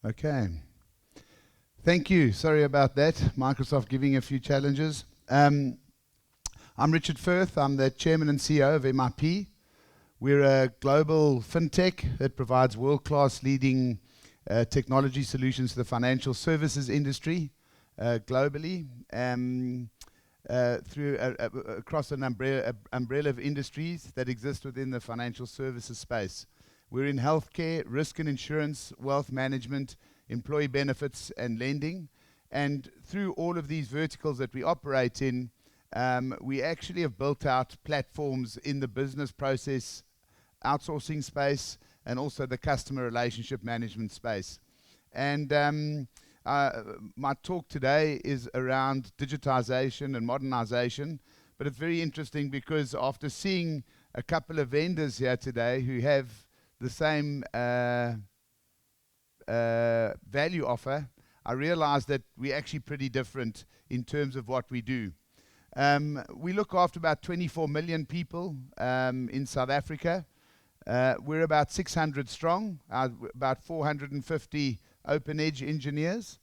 Okay. Thank you. Sorry about that. Microsoft giving a few challenges. I'm Richard Firth. I'm the Chairman and CEO of MIP. We're a global fintech that provides world-class leading technology solutions to the financial services industry globally, through across an umbrella of industries that exist within the financial services space. We're in healthcare, risk and insurance, wealth management, employee benefits and lending. And through all of these verticals that we operate in, we actually have built out platforms in the business process outsourcing space and also the customer relationship management space. And my talk today is around digitization and modernization, but it's very interesting because after seeing a couple of vendors here today who have the same value offer, I realized that we're actually pretty different in terms of what we do. We look after about 24 million people in South Africa. We're about 600 strong, about 450 open edge engineers.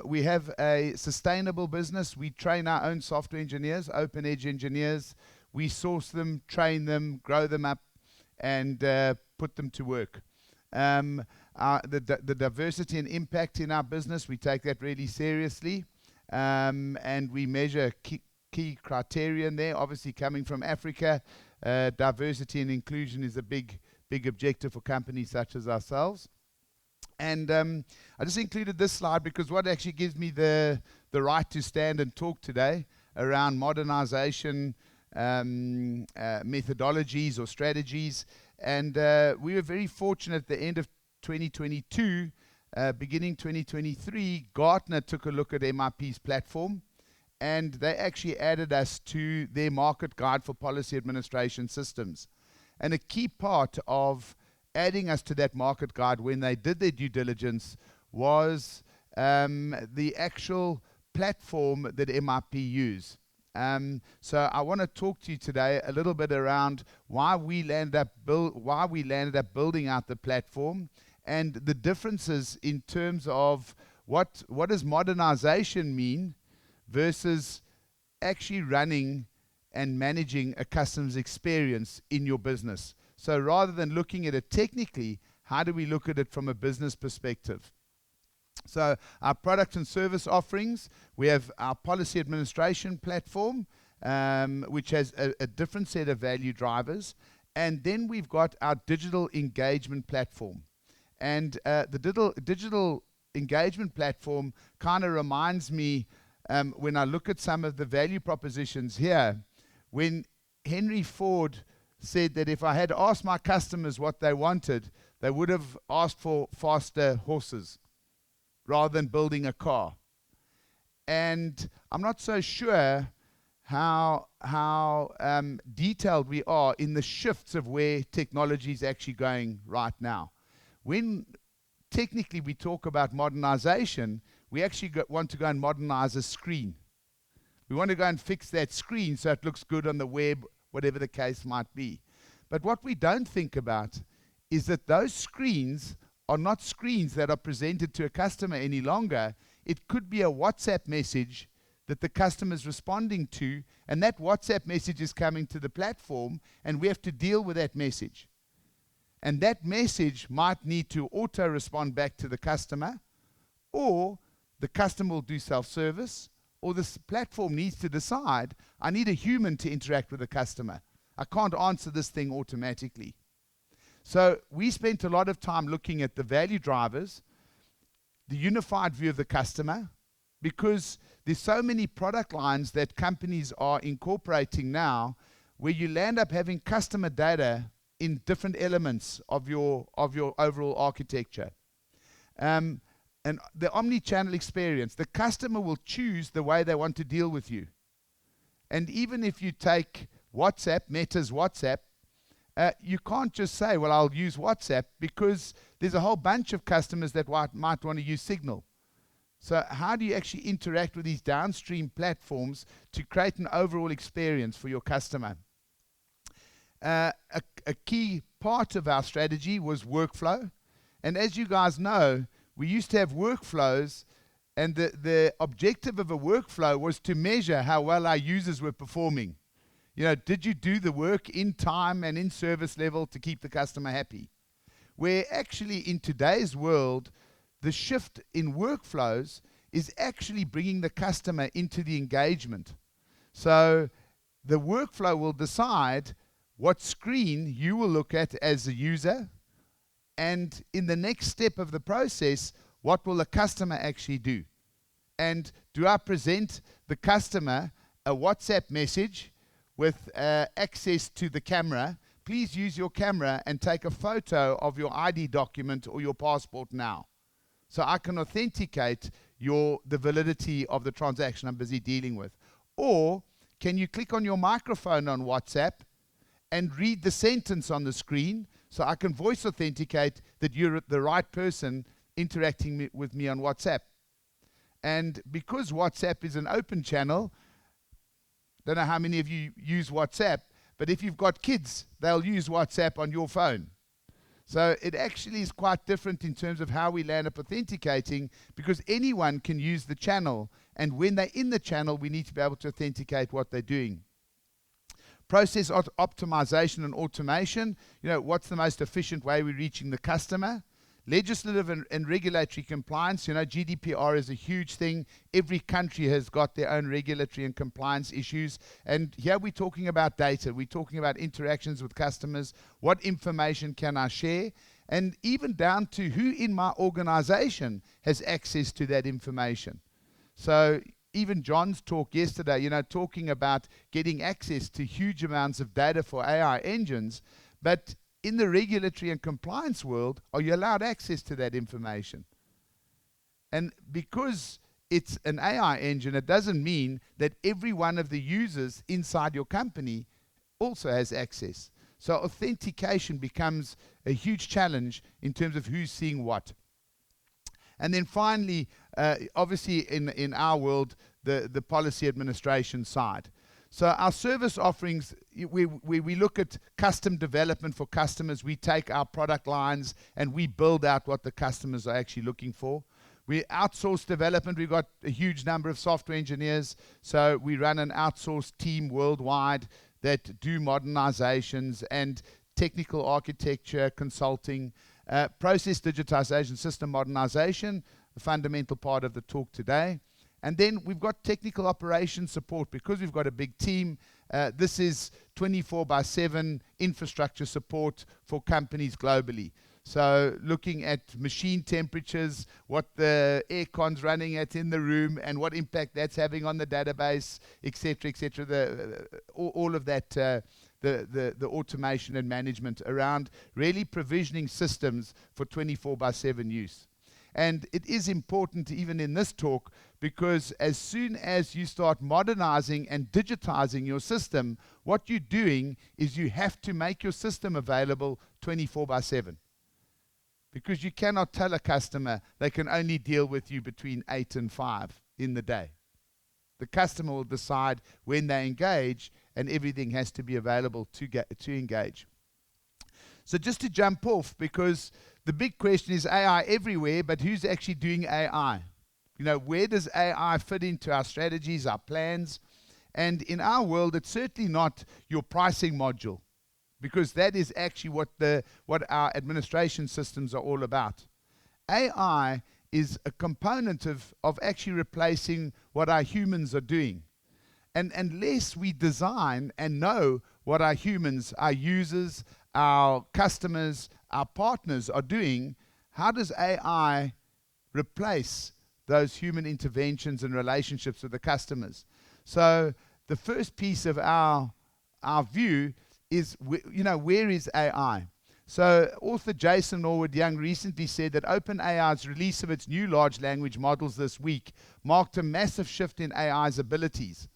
We have a sustainable business. We train our own software engineers, open edge engineers. We source them, train them, grow them up, and put them to work. The diversity and impact in our business, we take that really seriously, and we measure key criterion there. Obviously, coming from Africa, diversity and inclusion is a big objective for companies such as ourselves. And I just included this slide because what actually gives me the right to stand and talk today around modernization methodologies or strategies. And we were very fortunate at the end of 2022, beginning 2023, Gartner took a look at MIP's platform, and they actually added us to their market guide for policy administration systems. And a key part of adding us to that market guide when they did their due diligence was the actual platform that MIP use. So I want to talk to you today a little bit around why we landed up building out the platform and the differences in terms of what does modernization mean versus actually running and managing a customer's experience in your business. So rather than looking at it technically, how do we look at it from a business perspective? So our product and service offerings, we have our policy administration platform, which has a different set of value drivers. And then we've got our digital engagement platform. And the digital engagement platform kind of reminds me, when I look at some of the value propositions here, when Henry Ford said that if I had asked my customers what they wanted, they would have asked for faster horses rather than building a car. And I'm not so sure how detailed we are in the shifts of where technology is actually going right now. When technically we talk about modernization, we actually want to go and modernize a screen. We want to go and fix that screen so it looks good on the web, whatever the case might be. But what we don't think about is that those screens are not screens that are presented to a customer any longer. It could be a WhatsApp message that the customer is responding to, and that WhatsApp message is coming to the platform, and we have to deal with that message. And that message might need to auto-respond back to the customer, or the customer will do self-service, or this platform needs to decide, I need a human to interact with the customer. I can't answer this thing automatically. So we spent a lot of time looking at the value drivers, the unified view of the customer, because there's so many product lines that companies are incorporating now where you land up having customer data in different elements of your overall architecture. And the omni-channel experience, the customer will choose the way they want to deal with you. And even if you take WhatsApp, Meta's WhatsApp, you can't just say, well, I'll use WhatsApp, because there's a whole bunch of customers that might want to use Signal. So how do you actually interact with these downstream platforms to create an overall experience for your customer? A key part of our strategy was workflow. And as you guys know, we used to have workflows, and the objective of a workflow was to measure how well our users were performing. You know, did you do the work in time and in service level to keep the customer happy? Where actually in today's world, the shift in workflows is actually bringing the customer into the engagement. So the workflow will decide what screen you will look at as a user, and in the next step of the process, what will the customer actually do? And do I present the customer a WhatsApp message with access to the camera? Please use your camera and take a photo of your ID document or your passport now, so I can authenticate the validity of the transaction I'm busy dealing with. Or can you click on your microphone on WhatsApp and read the sentence on the screen, so I can voice authenticate that you're the right person interacting with me on WhatsApp? And because WhatsApp is an open channel, don't know how many of you use WhatsApp, but if you've got kids, they'll use WhatsApp on your phone. So it actually is quite different in terms of how we land up authenticating, because anyone can use the channel, and when they're in the channel, we need to be able to authenticate what they're doing. Process optimization and automation. You know, what's the most efficient way we're reaching the customer? Legislative and regulatory compliance. You know, GDPR is a huge thing. Every country has got their own regulatory and compliance issues. And here we're talking about data. We're talking about interactions with customers. What information can I share? And even down to who in my organization has access to that information. So even John's talk yesterday, you know, talking about getting access to huge amounts of data for AI engines, but in the regulatory and compliance world, are you allowed access to that information? And because it's an AI engine, it doesn't mean that every one of the users inside your company also has access. So authentication becomes a huge challenge in terms of who's seeing what. And then finally, obviously in our world, the policy administration side. So our service offerings, we look at custom development for customers. We take our product lines and we build out what the customers are actually looking for. We outsource development. We've got a huge number of software engineers. So we run an outsourced team worldwide that do modernizations and technical architecture, consulting, process digitization, system modernization, a fundamental part of the talk today. And then we've got technical operations support. Because we've got a big team, this is 24/7 infrastructure support for companies globally. So looking at machine temperatures, what the aircon's running at in the room, and what impact that's having on the database, etc., etc. All of that, the automation and management around really provisioning systems for 24/7 use. And it is important even in this talk, because as soon as you start modernizing and digitizing your system, what you're doing is you have to make your system available 24/7. Because you cannot tell a customer they can only deal with you between 8 and 5 in the day. The customer will decide when they engage, and everything has to be available to engage. So just to jump off, because the big question is AI everywhere, but who's actually doing AI? You know, where does AI fit into our strategies, our plans? And in our world, it's certainly not your pricing module, because that is actually what our administration systems are all about. AI is a component of actually replacing what our humans are doing. And unless we design and know what our humans, our users, our customers, our partners are doing, how does AI replace those human interventions and relationships with the customers? So the first piece of our view is, where is AI? So author Jason Norwood Young recently said that OpenAI's release of its new large language models this week marked a massive shift in AI's abilities.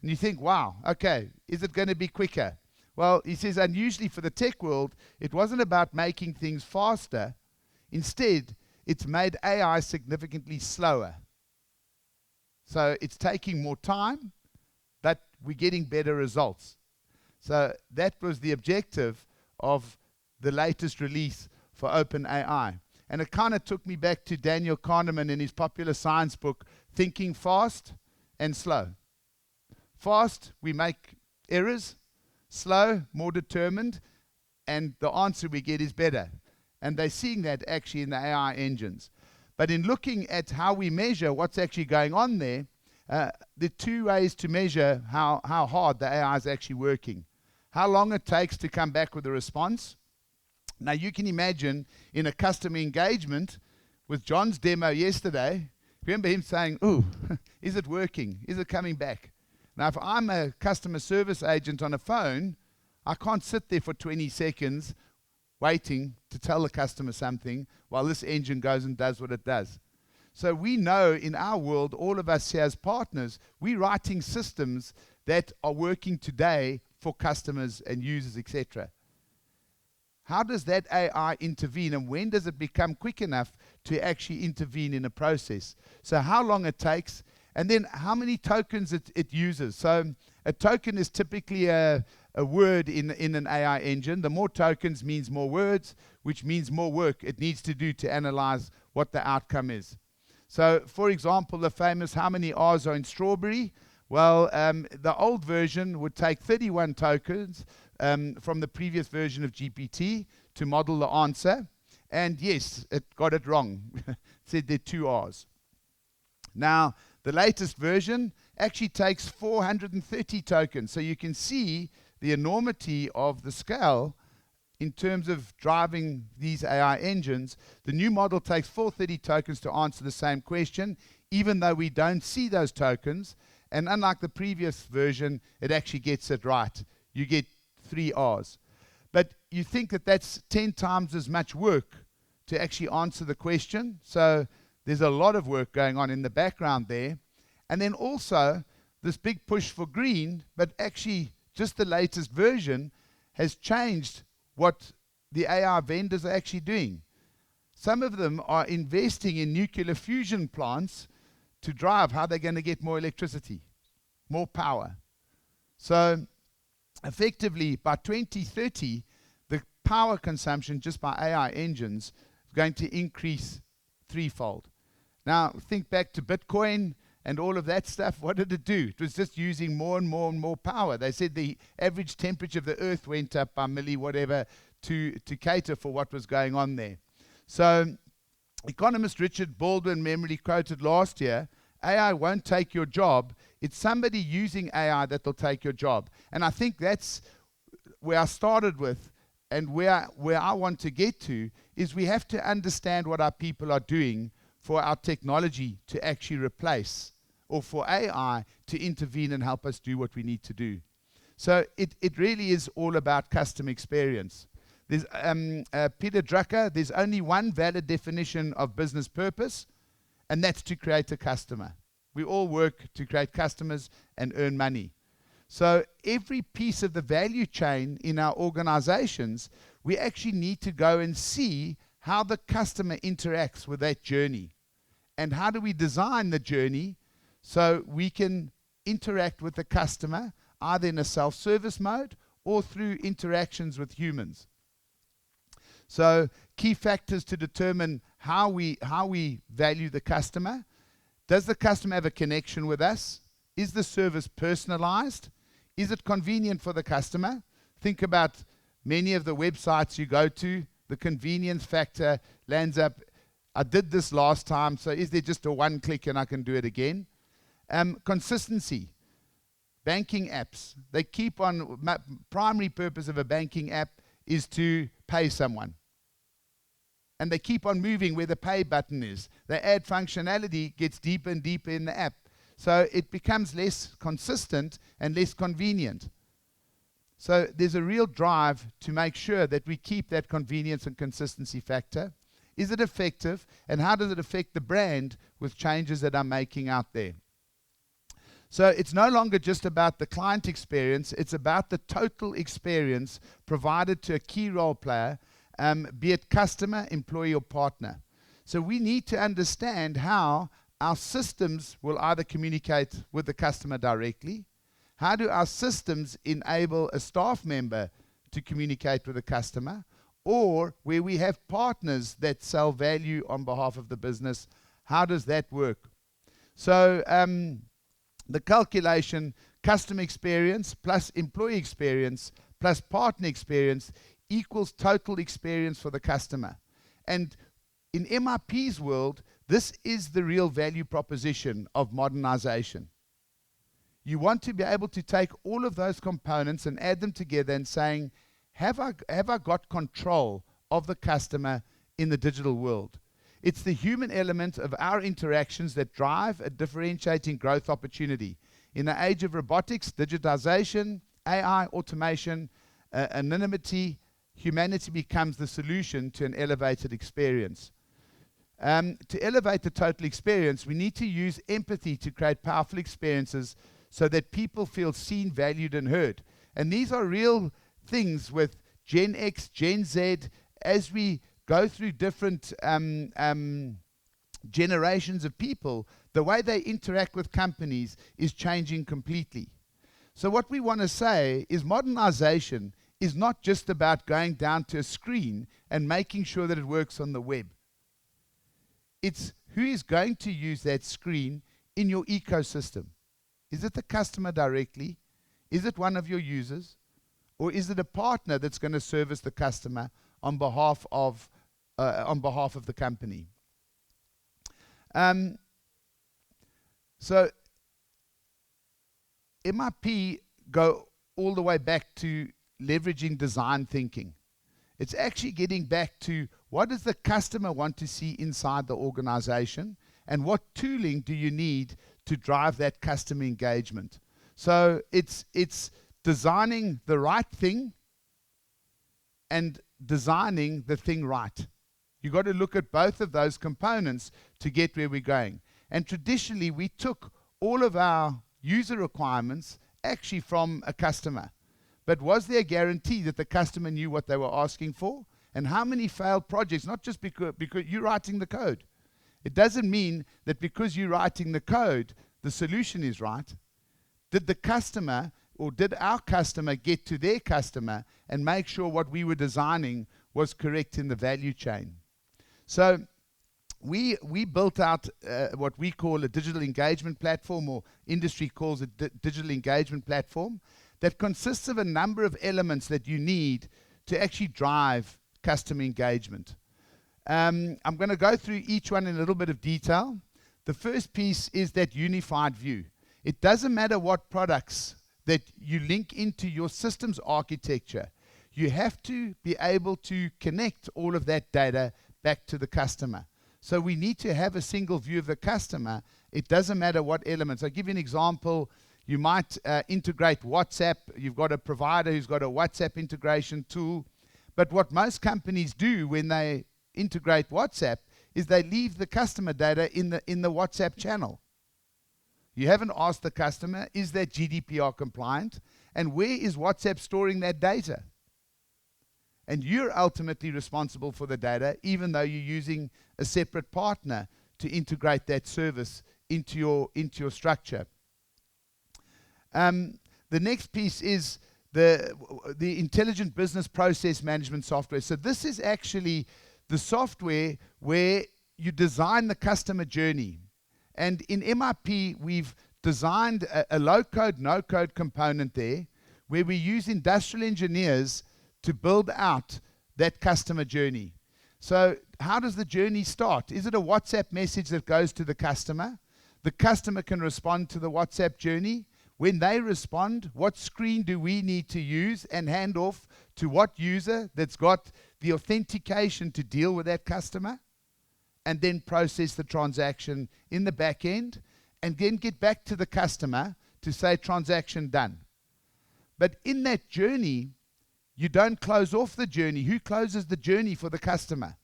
And you think, wow, okay, is it going to be quicker? Well, he says, unusually for the tech world, it wasn't about making things faster. Instead, it's made AI significantly slower. So it's taking more time, but we're getting better results. So that was the objective of the latest release for OpenAI. And it kind of took me back to Daniel Kahneman in his popular science book, Thinking Fast and Slow. Fast, we make errors. Slow, more determined. And the answer we get is better. And they're seeing that actually in the AI engines. But in looking at how we measure what's actually going on there, there are two ways to measure how hard the AI is actually working. How long it takes to come back with a response. Now you can imagine in a customer engagement with John's demo yesterday, remember him saying, "Ooh, is it working? Is it coming back?" Now if I'm a customer service agent on a phone, I can't sit there for 20 seconds waiting to tell the customer something while this engine goes and does what it does. So we know in our world, all of us here as partners, we're writing systems that are working today for customers and users, etc. How does that AI intervene, and when does it become quick enough to actually intervene in a process? So how long it takes, and then how many tokens it uses. So a token is typically a word in an AI engine. The more tokens means more words, which means more work it needs to do to analyze what the outcome is. So, for example, the famous how many R's are in strawberry? Well, the old version would take 31 tokens from the previous version of GPT to model the answer. And yes, it got it wrong. It said there are 2 R's. Now, the latest version actually takes 430 tokens. So you can see the enormity of the scale in terms of driving these AI engines. The new model takes 430 tokens to answer the same question, even though we don't see those tokens. And unlike the previous version, it actually gets it right. You get 3 R's. But you think that that's 10 times as much work to actually answer the question. So there's a lot of work going on in the background there. And then also this big push for green, but actually just the latest version has changed what the AI vendors are actually doing. Some of them are investing in nuclear fusion plants to drive how they're going to get more electricity, more power. So effectively, by 2030, the power consumption just by AI engines is going to increase threefold. Now, think back to Bitcoin and all of that stuff. What did it do? It was just using more and more and more power. They said the average temperature of the earth went up by milli whatever to cater for what was going on there. So economist Richard Baldwin memory quoted last year, AI won't take your job. It's somebody using AI that will take your job. And I think that's where I started with, and where I want to get to is we have to understand what our people are doing for our technology to actually replace, or for AI to intervene and help us do what we need to do. So it really is all about customer experience. There's Peter Drucker, there's only one valid definition of business purpose, and that's to create a customer. We all work to create customers and earn money. So every piece of the value chain in our organizations, we actually need to go and see how the customer interacts with that journey. And how do we design the journey so we can interact with the customer either in a self-service mode or through interactions with humans. So key factors to determine how we value the customer. Does the customer have a connection with us? Is the service personalized? Is it convenient for the customer? Think about many of the websites you go to. The convenience factor lands up, I did this last time, so is there just a one click and I can do it again? Consistency. Banking apps. They keep on, primary purpose of a banking app is to pay someone. And they keep on moving where the pay button is. They add functionality, gets deeper and deeper in the app. So it becomes less consistent and less convenient. So there's a real drive to make sure that we keep that convenience and consistency factor. Is it effective? And how does it affect the brand with changes that I'm making out there? So it's no longer just about the client experience, it's about the total experience provided to a key role player, be it customer, employee, or partner. So we need to understand how our systems will either communicate with the customer directly. How do our systems enable a staff member to communicate with the customer? or where we have partners that sell value on behalf of the business. How does that work? So the calculation, customer experience plus employee experience plus partner experience equals total experience for the customer. And in MIP's world, this is the real value proposition of modernization. You want to be able to take all of those components and add them together and saying, have I got control of the customer in the digital world? It's the human element of our interactions that drive a differentiating growth opportunity. In the age of robotics, digitization, AI, automation, anonymity, humanity becomes the solution to an elevated experience. To elevate the total experience, we need to use empathy to create powerful experiences so that people feel seen, valued, and heard. And these are real things with Gen X, Gen Z, as we go through different generations of people, the way they interact with companies is changing completely. So what we want to say is modernization is not just about going down to a screen and making sure that it works on the web. It's who is going to use that screen in your ecosystem. Is it the customer directly? Is it one of your users? Or is it a partner that's going to service the customer on behalf of the company? So MIP go all the way back to leveraging design thinking. It's actually getting back to what does the customer want to see inside the organization, and what tooling do you need to drive that customer engagement. So it's designing the right thing and designing the thing right. You've got to look at both of those components to get where we're going. And traditionally, we took all of our user requirements actually from a customer. But was there a guarantee that the customer knew what they were asking for? And how many failed projects, not just because you're writing the code. It doesn't mean that because you're writing the code, the solution is right. Did the customer, or did our customer get to their customer and make sure what we were designing was correct in the value chain? So we built out what we call a digital engagement platform, or industry calls it digital engagement platform, that consists of a number of elements that you need to actually drive customer engagement. I'm going to go through each one in a little bit of detail. The first piece is that unified view. It doesn't matter what products that you link into your systems architecture. You have to be able to connect all of that data back to the customer. So we need to have a single view of the customer. It doesn't matter what elements. I'll give you an example. You might integrate WhatsApp. You've got a provider who's got a WhatsApp integration tool. But what most companies do when they integrate WhatsApp is they leave the customer data in the WhatsApp channel. You haven't asked the customer, is that GDPR compliant? And where is WhatsApp storing that data? And you're ultimately responsible for the data, even though you're using a separate partner to integrate that service into your structure. The next piece is the intelligent business process management software. So this is actually the software where you design the customer journey. And in MIP, we've designed a low-code, no-code component there, where we use industrial engineers to build out that customer journey. So how does the journey start? Is it a WhatsApp message that goes to the customer? The customer can respond to the WhatsApp journey. When they respond, what screen do we need to use and hand off to what user that's got the authentication to deal with that customer? And then process the transaction in the back end, and then get back to the customer to say transaction done. But in that journey, you don't close off the journey. Who closes the journey for the customer?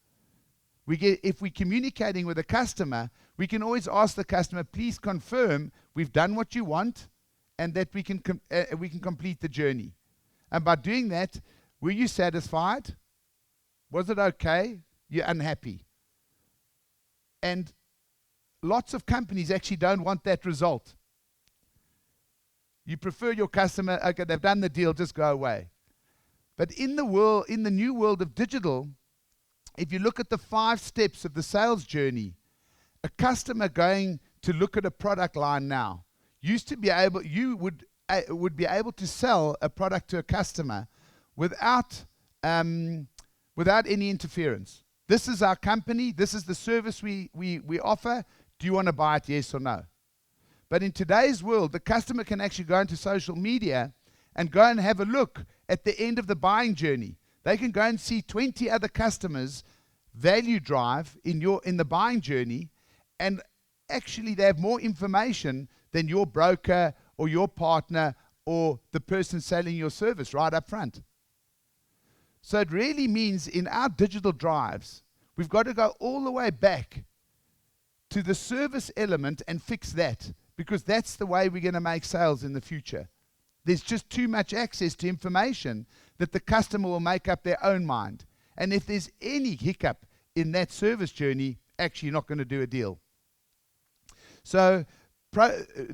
If we're communicating with a customer, we can always ask the customer, please confirm we've done what you want and that we can complete the journey. And by doing that, were you satisfied? Was it okay? You're unhappy. And lots of companies actually don't want that result. You prefer your customer, okay, they've done the deal, just go away. But in the new world of digital, if you look at the 5 steps of the sales journey, a customer going to look at a product line now would be able to sell a product to a customer without any interference. This is our company. This is the service we offer. Do you want to buy it? Yes or no? But in today's world, the customer can actually go into social media and go and have a look at the end of the buying journey. They can go and see 20 other customers value drive in the buying journey, and actually they have more information than your broker or your partner or the person selling your service right up front. So it really means in our digital drives, we've got to go all the way back to the service element and fix that, because that's the way we're going to make sales in the future. There's just too much access to information that the customer will make up their own mind. And if there's any hiccup in that service journey, actually you're not going to do a deal. So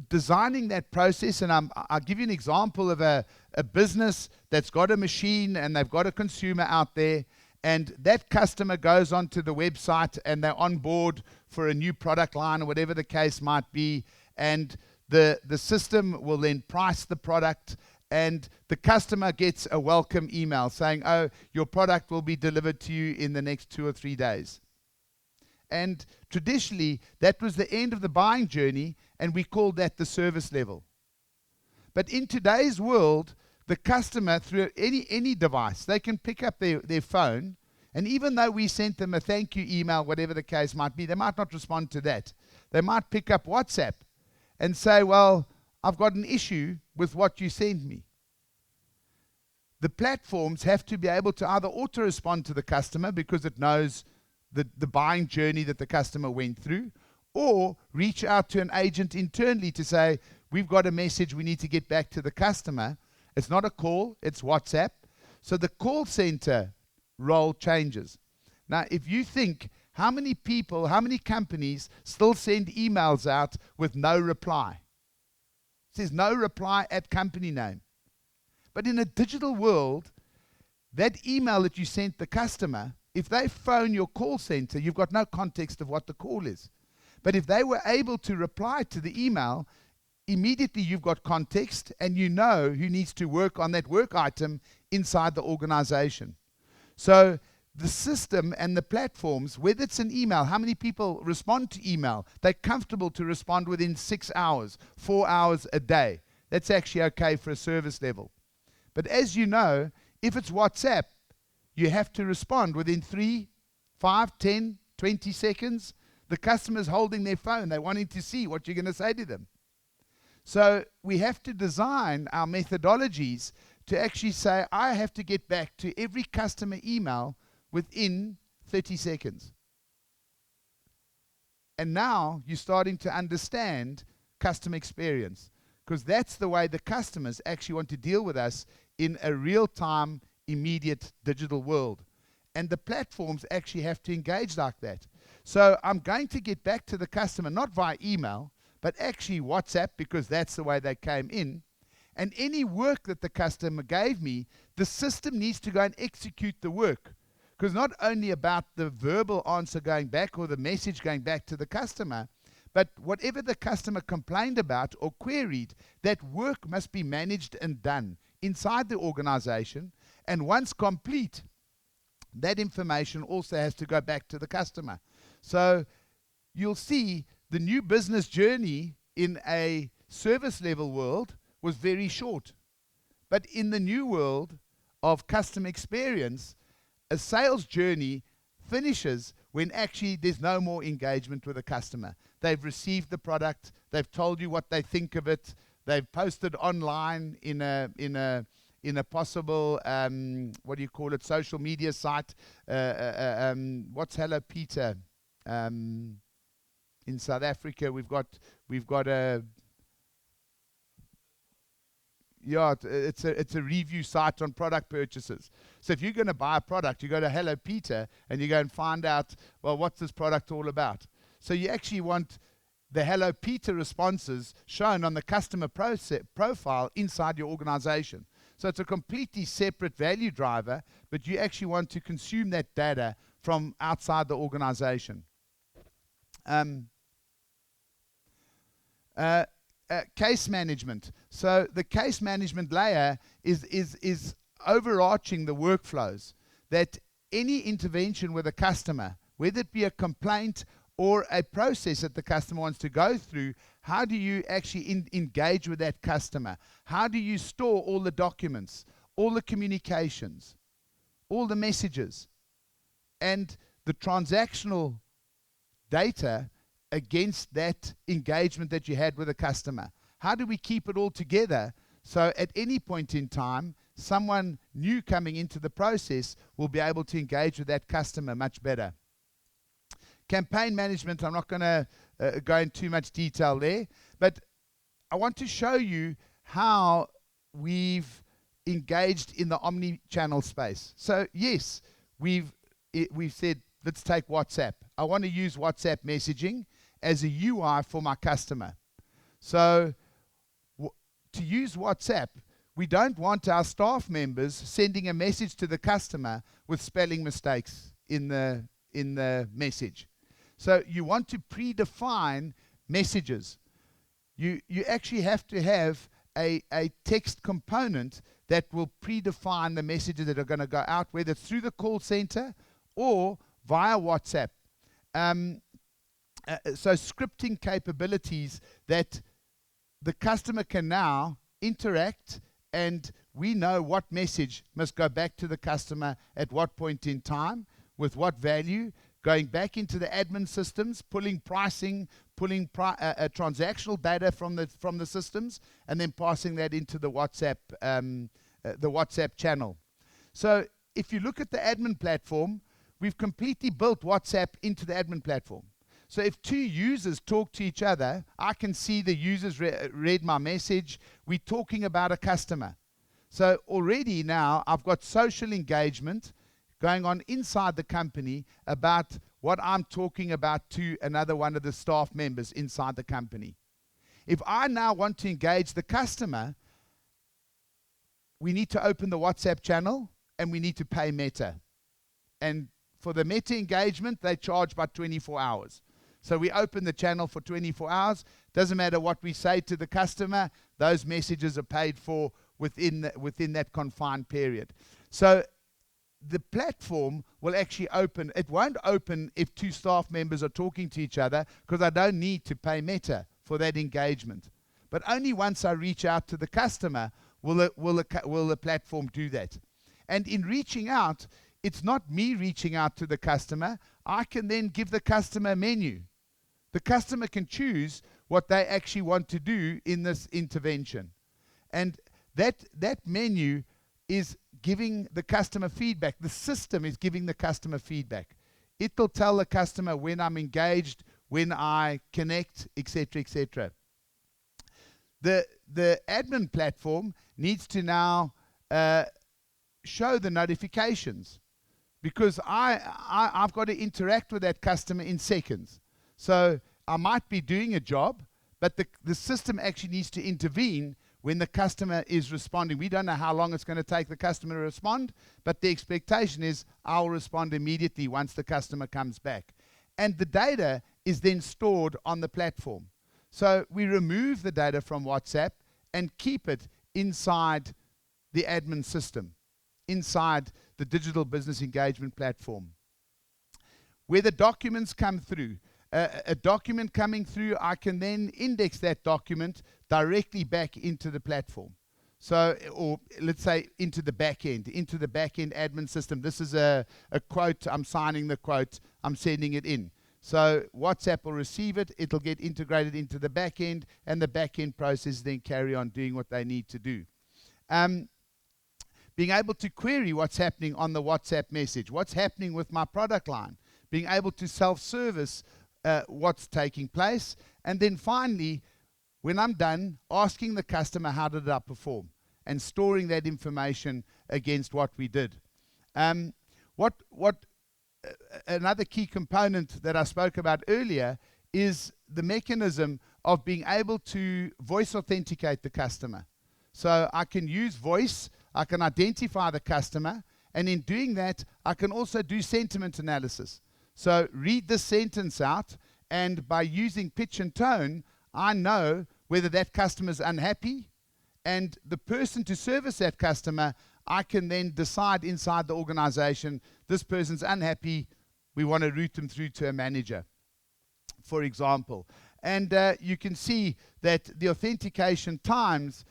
designing that process, and I'll give you an example of a business that's got a machine and they've got a consumer out there, and that customer goes onto the website and they're on board for a new product line or whatever the case might be, and the system will then price the product, and the customer gets a welcome email saying, oh, your product will be delivered to you in the next 2 or 3 days. And traditionally, that was the end of the buying journey, and we called that the service level. But in today's world, the customer, through any device, they can pick up their phone, and even though we sent them a thank you email, whatever the case might be, they might not respond to that. They might pick up WhatsApp and say, well, I've got an issue with what you sent me. The platforms have to be able to either auto-respond to the customer because it knows the buying journey that the customer went through, or reach out to an agent internally to say, we've got a message, we need to get back to the customer. It's not a call, it's WhatsApp. So the call center role changes. Now, if you think how many people, how many companies still send emails out with no reply? It says no reply at company name. But in a digital world, that email that you sent the customer, if they phone your call center, you've got no context of what the call is. But if they were able to reply to the email, immediately you've got context and you know who needs to work on that work item inside the organization. So the system and the platforms, whether it's an email, how many people respond to email? They're comfortable to respond within 6 hours, 4 hours a day. That's actually okay for a service level. But as you know, if it's WhatsApp, you have to respond within 3, 5, 10, 20 seconds. The customer's holding their phone. They're wanting to see what you're going to say to them. So we have to design our methodologies to actually say, I have to get back to every customer email within 30 seconds. And now you're starting to understand customer experience, because that's the way the customers actually want to deal with us in a real-time, immediate digital world. And the platforms actually have to engage like that. So I'm going to get back to the customer, not via email, but actually WhatsApp, because that's the way they came in. And any work that the customer gave me, the system needs to go and execute the work. Because not only about the verbal answer going back or the message going back to the customer, but whatever the customer complained about or queried, that work must be managed and done inside the organization. And once complete, that information also has to go back to the customer. So you'll see the new business journey in a service level world was very short. But in the new world of customer experience, a sales journey finishes when actually there's no more engagement with the customer. They've received the product, they've told you what they think of it, they've posted online in a possible, what do you call it, social media site. What's Hello Peter? In South Africa, we've got a, yeah, it's a review site on product purchases. So if you're going to buy a product, you go to Hello Peter and you go and find out, well, what's this product all about? So you actually want the Hello Peter responses shown on the customer profile inside your organization. So it's a completely separate value driver, but you actually want to consume that data from outside the organization. Case management. So the case management layer is overarching the workflows, that any intervention with a customer, whether it be a complaint or a process that the customer wants to go through, how do you actually engage with that customer? How do you store all the documents, all the communications, all the messages, and the transactional data against that engagement that you had with a customer? How do we keep it all together so at any point in time, someone new coming into the process will be able to engage with that customer much better? Campaign management, I'm not going to go into too much detail there, but I want to show you how we've engaged in the omni-channel space. So yes, we've said, let's take WhatsApp. I want to use WhatsApp messaging as a UI for my customer. So to use WhatsApp, we don't want our staff members sending a message to the customer with spelling mistakes in the message. So you want to predefine messages. You actually have to have a text component that will predefine the messages that are going to go out, whether it's through the call center or via WhatsApp. So scripting capabilities that the customer can now interact, and we know what message must go back to the customer at what point in time, with what value, going back into the admin systems, pulling pricing, pulling transactional data from the systems, and then passing that into the WhatsApp channel. So if you look at the admin platform, we've completely built WhatsApp into the admin platform. So if two users talk to each other, I can see the users read my message. We're talking about a customer. So already now I've got social engagement going on inside the company about what I'm talking about to another one of the staff members inside the company. If I now want to engage the customer, we need to open the WhatsApp channel and we need to pay Meta. And for the Meta engagement, they charge by 24 hours. So we open the channel for 24 hours. Doesn't matter what we say to the customer, those messages are paid for within that confined period. So the platform will actually open. It won't open if two staff members are talking to each other, because I don't need to pay Meta for that engagement. But only once I reach out to the customer will the platform do that. And in reaching out, it's not me reaching out to the customer. I can then give the customer a menu. The customer can choose what they actually want to do in this intervention. And that menu is giving the customer feedback. The system is giving the customer feedback. It will tell the customer when I'm engaged, when I connect, etc., etc. The admin platform needs to now show the notifications, because I've got to interact with that customer in seconds. So I might be doing a job, but the system actually needs to intervene when the customer is responding. We don't know how long it's going to take the customer to respond, but the expectation is I'll respond immediately once the customer comes back. And the data is then stored on the platform. So we remove the data from WhatsApp and keep it inside the admin system, inside the digital business engagement platform. Where the documents come through, a document coming through, I can then index that document directly back into the platform. So, or let's say into the back end admin system. This is a quote, I'm signing the quote, I'm sending it in. So WhatsApp will receive it, it'll get integrated into the back end, and the back end process then carry on doing what they need to do. Being able to query what's happening on the WhatsApp message, what's happening with my product line, being able to self-service what's taking place, and then finally, when I'm done, asking the customer how did I perform, and storing that information against what we did. Another key component that I spoke about earlier is the mechanism of being able to voice authenticate the customer. So I can use voice, I can identify the customer, and in doing that, I can also do sentiment analysis. So read this sentence out, and by using pitch and tone, I know whether that customer is unhappy, and the person to service that customer, I can then decide inside the organization, this person's unhappy, we want to route them through to a manager, for example. And you can see that the authentication times,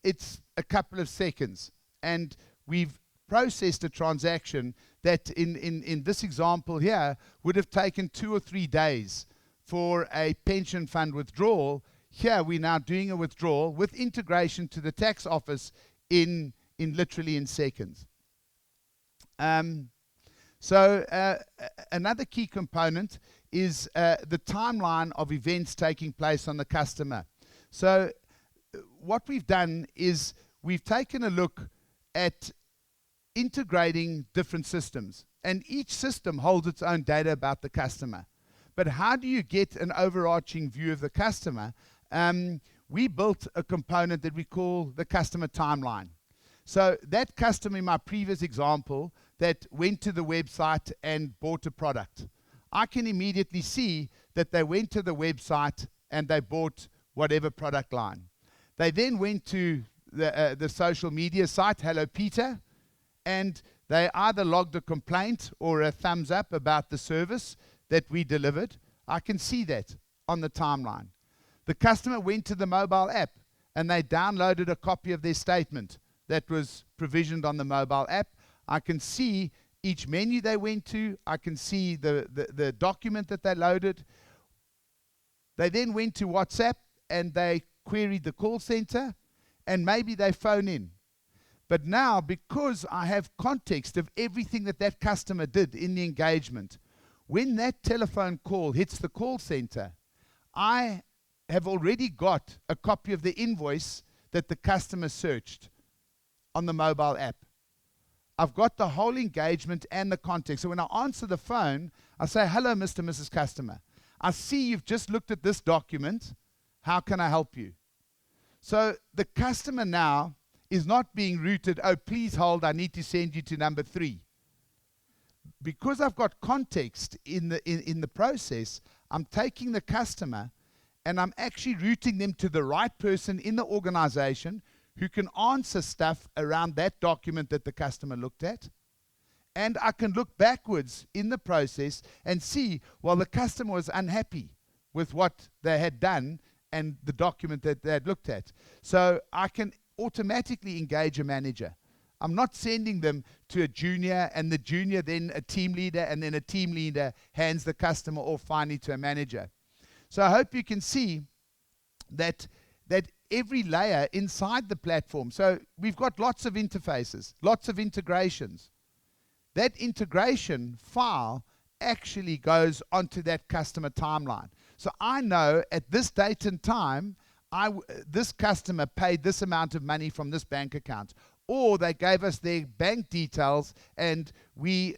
it's a couple of seconds. And we've processed a transaction that in this example here would have taken 2 or 3 days for a pension fund withdrawal. Here we're now doing a withdrawal with integration to the tax office in literally in seconds. Another key component is the timeline of events taking place on the customer. So what we've done is we've taken a look at integrating different systems, and each system holds its own data about the customer. But how do you get an overarching view of the customer? We built a component that we call the customer timeline. So that customer in my previous example that went to the website and bought a product, I can immediately see that they went to the website and they bought whatever product line. They then went to the social media site, Hello Peter, and they either logged a complaint or a thumbs up about the service that we delivered. I can see that on the timeline. The customer went to the mobile app and they downloaded a copy of their statement that was provisioned on the mobile app. I can see each menu they went to. I can see the document that they loaded. They then went to WhatsApp and they queried the call center, and maybe they phone in. But now, because I have context of everything that that customer did in the engagement, when that telephone call hits the call center, I have already got a copy of the invoice that the customer searched on the mobile app. I've got the whole engagement and the context. So when I answer the phone, I say, hello, Mr. and Mrs. Customer. I see you've just looked at this document. How can I help you? So the customer now is not being routed, oh, please hold, I need to send you to number 3. Because I've got context in the process, I'm taking the customer and I'm actually routing them to the right person in the organization who can answer stuff around that document that the customer looked at. And I can look backwards in the process and see, well, the customer was unhappy with what they had done and the document that they had looked at. So I can automatically engage a manager. I'm not sending them to a junior and the junior then a team leader and then a team leader hands the customer off finally to a manager. So I hope you can see that every layer inside the platform, so we've got lots of interfaces, lots of integrations. That integration file actually goes onto that customer timeline. So I know at this date and time, this customer paid this amount of money from this bank account, or they gave us their bank details and we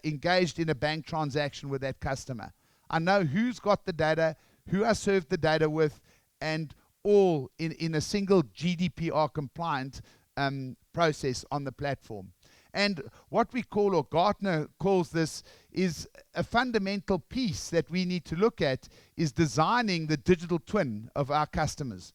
engaged in a bank transaction with that customer. I know who's got the data, who I served the data with, and all in a single GDPR compliant process on the platform. And what we call, or Gartner calls this, is a fundamental piece that we need to look at is designing the digital twin of our customers.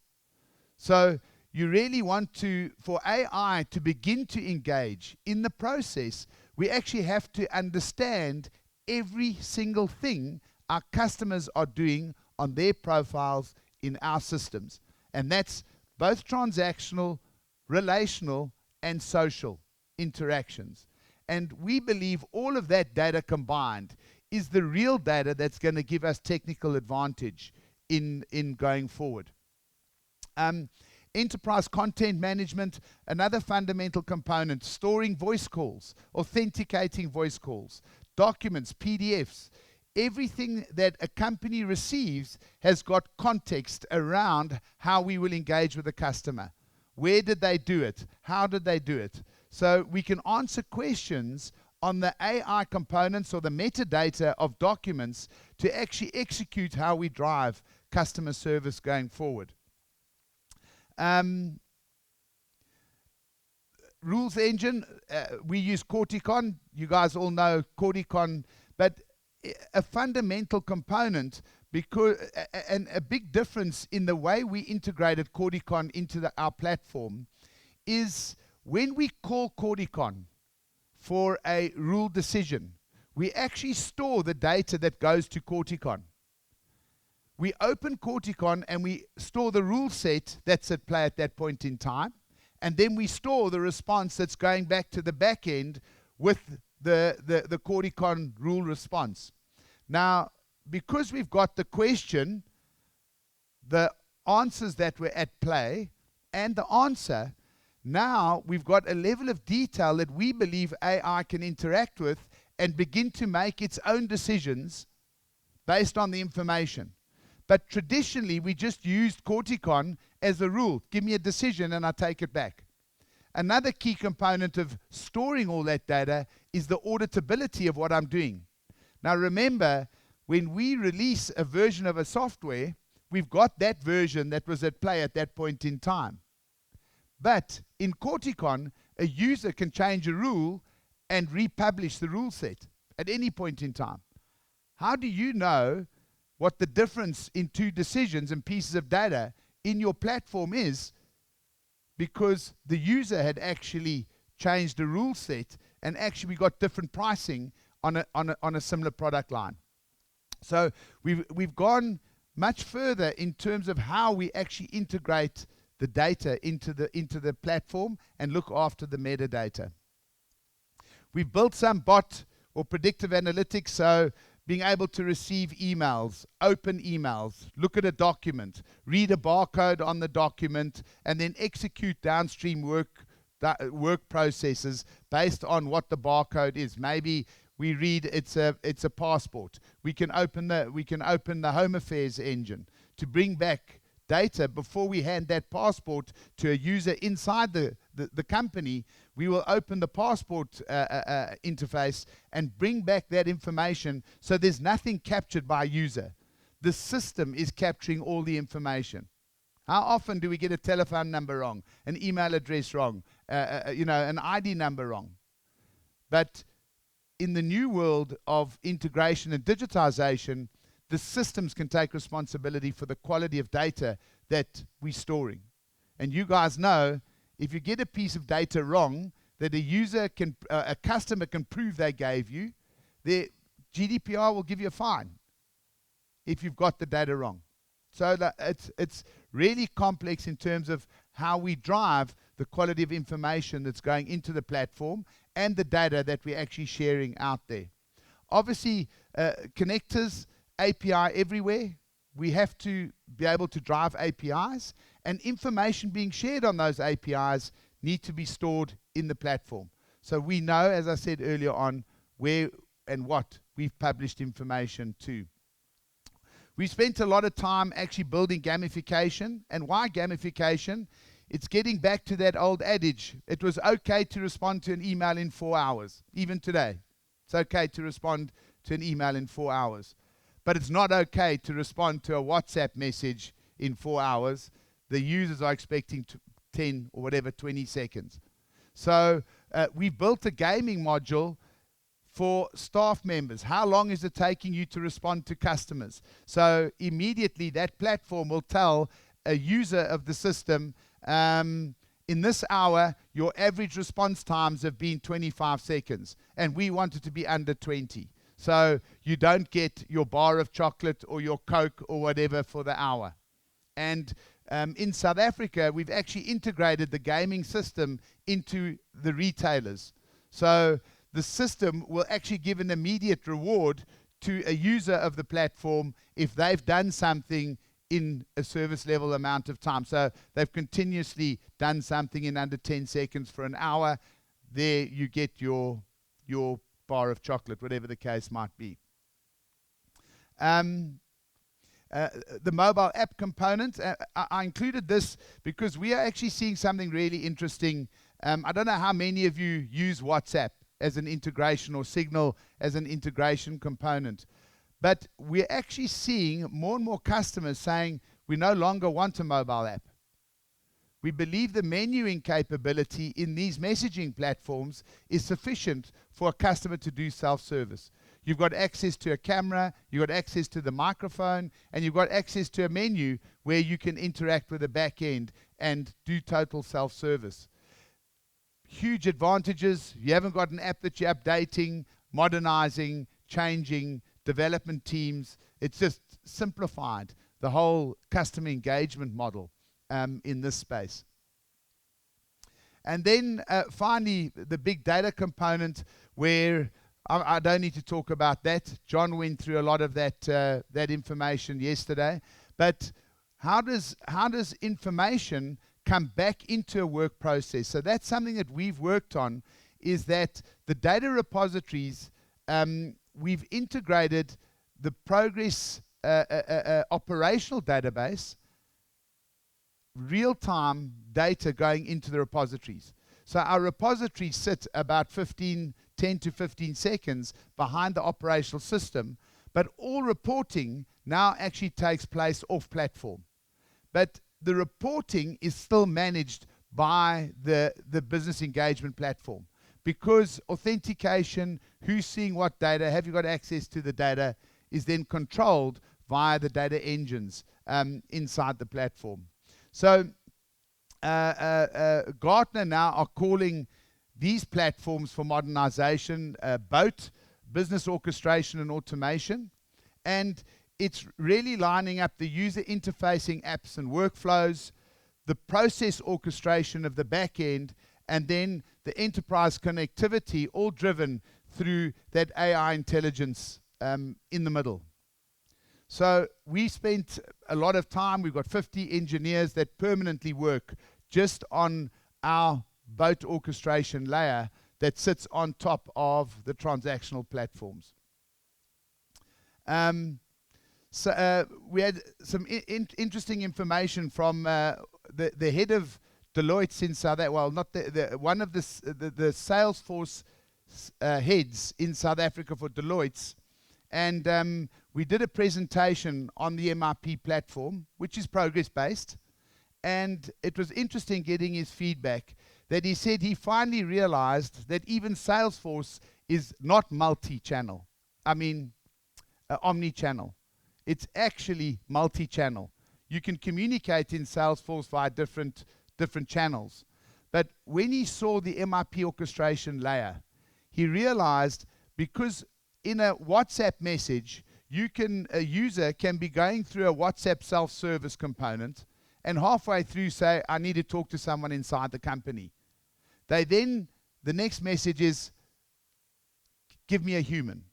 So you really want to, for AI to begin to engage in the process, we actually have to understand every single thing our customers are doing on their profiles in our systems. And that's both transactional, relational, and social interactions. And we believe all of that data combined is the real data that's going to give us technical advantage in going forward. Enterprise content management, another fundamental component, storing voice calls, authenticating voice calls, documents, PDFs. Everything that a company receives has got context around how we will engage with the customer. Where did they do it? How did they do it? So we can answer questions on the AI components or the metadata of documents to actually execute how we drive customer service going forward. rules engine, we use Corticon. You guys all know Corticon, but a fundamental component, because and a big difference in the way we integrated Corticon into our platform is when we call Corticon for a rule decision, we actually store the data that goes to Corticon. We open Corticon and we store the rule set that's at play at that point in time, and then we store the response that's going back to the back end with the Corticon rule response. Now, because we've got the question, the answers that were at play, and the answer, now we've got a level of detail that we believe AI can interact with and begin to make its own decisions based on the information. But traditionally, we just used Corticon as a rule. Give me a decision and I take it back. Another key component of storing all that data is the auditability of what I'm doing. Now remember, when we release a version of a software, we've got that version that was at play at that point in time. But in Corticon, a user can change a rule and republish the rule set at any point in time. How do you know what the difference in two decisions and pieces of data in your platform is? Because the user had actually changed the rule set, and actually we got different pricing on a similar product line. So we've gone much further in terms of how we actually integrate the data into the platform and look after the metadata. We've built some bot or predictive analytics, so being able to receive emails, open emails, look at a document, read a barcode on the document, and then execute downstream work processes based on what the barcode is. Maybe we read it's a passport. We can open the Home Affairs engine to bring back data before we hand that passport to a user inside the company. We will open the passport interface and bring back that information, so there's nothing captured by user. The system is capturing all the information. How often do we get a telephone number wrong, an email address wrong, an ID number wrong? But in the new world of integration and digitization, the systems can take responsibility for the quality of data that we're storing. And you guys know, if you get a piece of data wrong that a customer can prove they gave you, the GDPR will give you a fine if you've got the data wrong. So it's really complex in terms of how we drive the quality of information that's going into the platform and the data that we're actually sharing out there. Obviously, connectors, API everywhere. We have to be able to drive APIs, and information being shared on those APIs need to be stored in the platform. So we know, as I said earlier on, where and what we've published information to. We spent a lot of time actually building gamification. And why gamification? It's getting back to that old adage. It was okay to respond to an email in 4 hours. Even today, it's okay to respond to an email in 4 hours. But it's not okay to respond to a WhatsApp message in 4 hours. The users are expecting 10 or whatever, 20 seconds. So we built a gaming module for staff members. How long is it taking you to respond to customers? So immediately that platform will tell a user of the system, in this hour, your average response times have been 25 seconds, and we want it to be under 20. So you don't get your bar of chocolate or your Coke or whatever for the hour. And in South Africa, we've actually integrated the gaming system into the retailers. So the system will actually give an immediate reward to a user of the platform if they've done something in a service level amount of time. So they've continuously done something in under 10 seconds for an hour. There you get your bar of chocolate, whatever the case might be. The mobile app component, I included this because we are actually seeing something really interesting. I don't know how many of you use WhatsApp as an integration or Signal as an integration component, but we're actually seeing more and more customers saying we no longer want a mobile app. we believe the menuing capability in these messaging platforms is sufficient for a customer to do self-service. You've got access to a camera, you've got access to the microphone, and you've got access to a menu where you can interact with the back end and do total self-service. Huge advantages. You haven't got an app that you're updating, modernizing, changing, development teams. It's just simplified the whole customer engagement model in this space. And then finally, the big data component, where I don't need to talk about that. John went through a lot of that information yesterday. But how does information come back into a work process? So that's something that we've worked on, is that the data repositories, we've integrated the progress operational database, real-time data going into the repositories. So our repositories sit about 10 to 15 seconds behind the operational system, but all reporting now actually takes place off platform. But the reporting is still managed by the business engagement platform, because authentication, who's seeing what data, have you got access to the data, is then controlled via the data engines inside the platform. So Gartner now are calling these platforms for modernization BOAT, Business Orchestration and Automation, and it's really lining up the user interfacing apps and workflows, the process orchestration of the back end, and then the enterprise connectivity, all driven through that AI intelligence in the middle. So we spent a lot of time. We've got 50 engineers that permanently work just on our BOAT orchestration layer that sits on top of the transactional platforms. So we had some interesting information from the head of Deloitte in South Africa. Well, not one of the Salesforce heads in South Africa for Deloitte, and we did a presentation on the MRP platform, which is progress-based, and it was interesting getting his feedback, that he said he finally realized that even Salesforce is not multi-channel. I mean, omni-channel. It's actually multi-channel. You can communicate in Salesforce via different channels. But when he saw the MRP orchestration layer, he realized, because in a WhatsApp message, a user can be going through a WhatsApp self-service component and halfway through say, I need to talk to someone inside the company. The next message is, give me a human.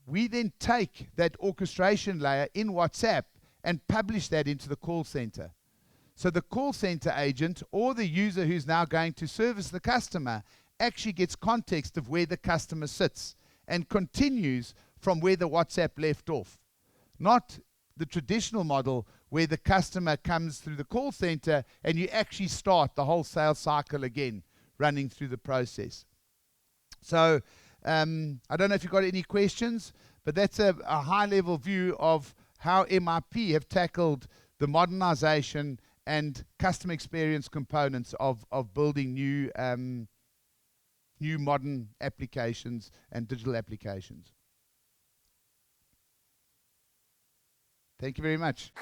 We then take that orchestration layer in WhatsApp and publish that into the call center. So the call center agent or the user who's now going to service the customer actually gets context of where the customer sits and continues from where the WhatsApp left off. Not the traditional model where the customer comes through the call center and you actually start the whole sales cycle again, running through the process. So I don't know if you've got any questions, but that's a high-level view of how MRP have tackled the modernization and customer experience components of building new modern applications and digital applications. Thank you very much.